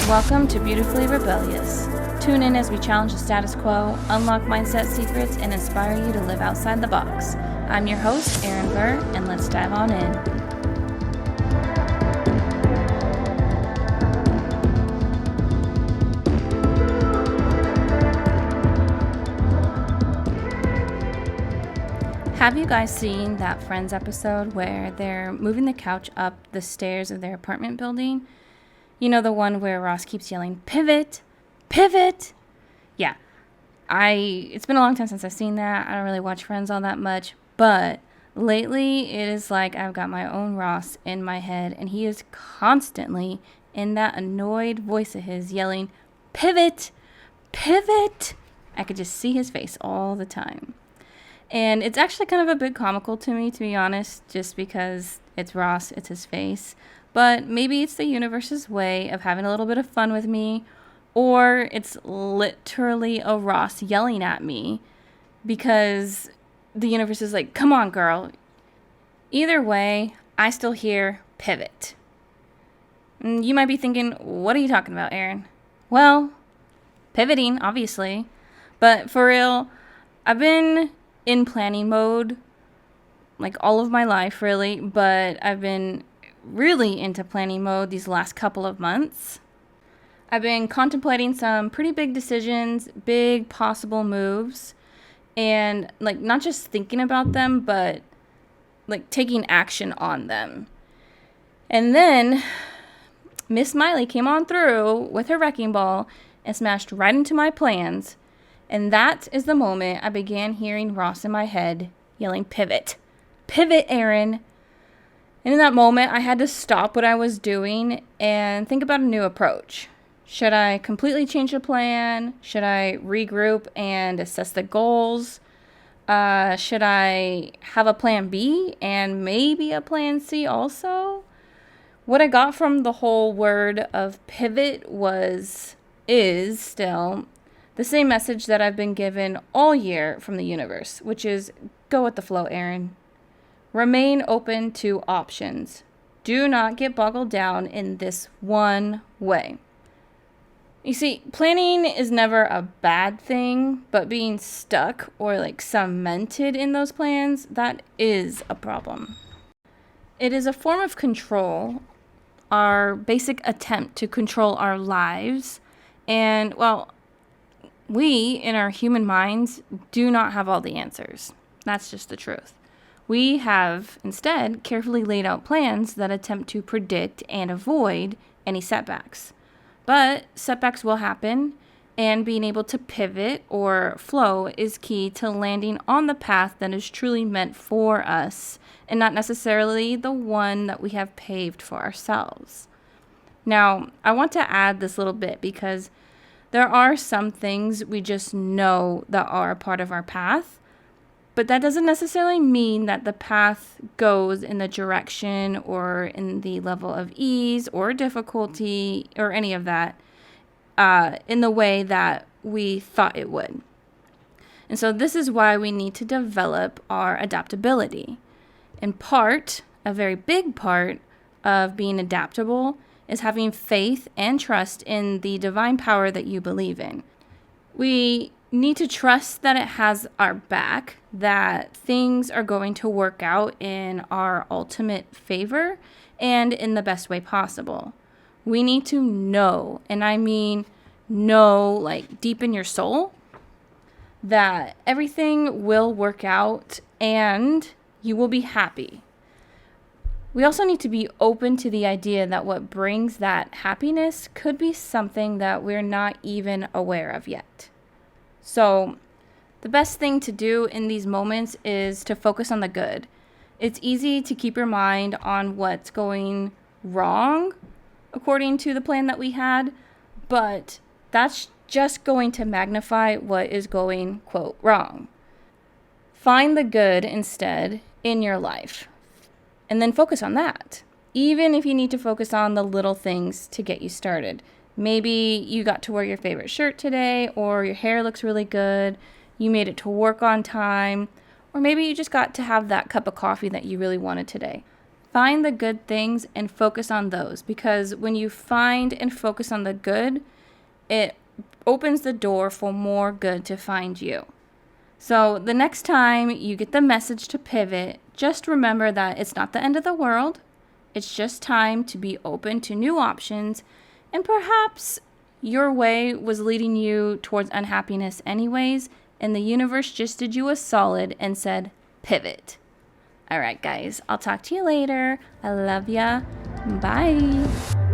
Welcome to Beautifully Rebellious. Tune in as we challenge the status quo, unlock mindset secrets, and inspire you to live outside the box. I'm your host, Erin Burr, and let's dive on in. Have you guys seen that Friends episode where they're moving the couch up the stairs of their apartment building? You know, the one where Ross keeps yelling, "Pivot! Pivot!" Yeah, it's been a long time since I've seen that. I don't really watch Friends all that much, but lately it is like I've got my own Ross in my head, and he is constantly in that annoyed voice of his yelling, "Pivot! Pivot!" I could just see his face all the time. And it's actually kind of a bit comical to me, to be honest, just because it's Ross, it's his face. But maybe it's the universe's way of having a little bit of fun with me, or it's literally a Ross yelling at me because the universe is like, come on, girl. Either way, I still hear pivot. And you might be thinking, what are you talking about, Erin? Well, pivoting, obviously. But for real, I've been in planning mode like all of my life, really, but I've been really into planning mode these last couple of months. I've been contemplating some pretty big decisions, big possible moves, and like not just thinking about them, but like taking action on them. And then Miss Miley came on through with her wrecking ball and smashed right into my plans. And that is the moment I began hearing Ross in my head yelling, "Pivot! Pivot, Erin!" And in that moment, I had to stop what I was doing and think about a new approach. Should I completely change the plan? Should I regroup and assess the goals? Should I have a plan B and maybe a plan C also? What I got from the whole word of pivot is still the same message that I've been given all year from the universe, which is go with the flow, Erin. Remain open to options. Do not get boggled down in this one way. You see, planning is never a bad thing, but being stuck or like cemented in those plans, that is a problem. It is a form of control, our basic attempt to control our lives, and well, we, in our human minds, do not have all the answers. That's just the truth. We have, instead, carefully laid out plans that attempt to predict and avoid any setbacks. But setbacks will happen, and being able to pivot or flow is key to landing on the path that is truly meant for us, and not necessarily the one that we have paved for ourselves. Now, I want to add this little bit because there are some things we just know that are a part of our path, but that doesn't necessarily mean that the path goes in the direction or in the level of ease or difficulty or any of that in the way that we thought it would. And so this is why we need to develop our adaptability. In part, a very big part of being adaptable is having faith and trust in the divine power that you believe in. We need to trust that it has our back, that things are going to work out in our ultimate favor and in the best way possible. We need to know, and I mean know like deep in your soul, that everything will work out and you will be happy. We also need to be open to the idea that what brings that happiness could be something that we're not even aware of yet. So the best thing to do in these moments is to focus on the good. It's easy to keep your mind on what's going wrong according to the plan that we had, but that's just going to magnify what is going, quote, wrong. Find the good instead in your life. And then focus on that, even if you need to focus on the little things to get you started. Maybe you got to wear your favorite shirt today, or your hair looks really good, you made it to work on time, or maybe you just got to have that cup of coffee that you really wanted today. find the good things and focus on those, because when you find and focus on the good, it opens the door for more good to find you. So the next time you get the message to pivot, just remember that it's not the end of the world. It's just time to be open to new options, and perhaps your way was leading you towards unhappiness anyways, and the universe just did you a solid and said, pivot. All right, guys, I'll talk to you later. I love ya. Bye.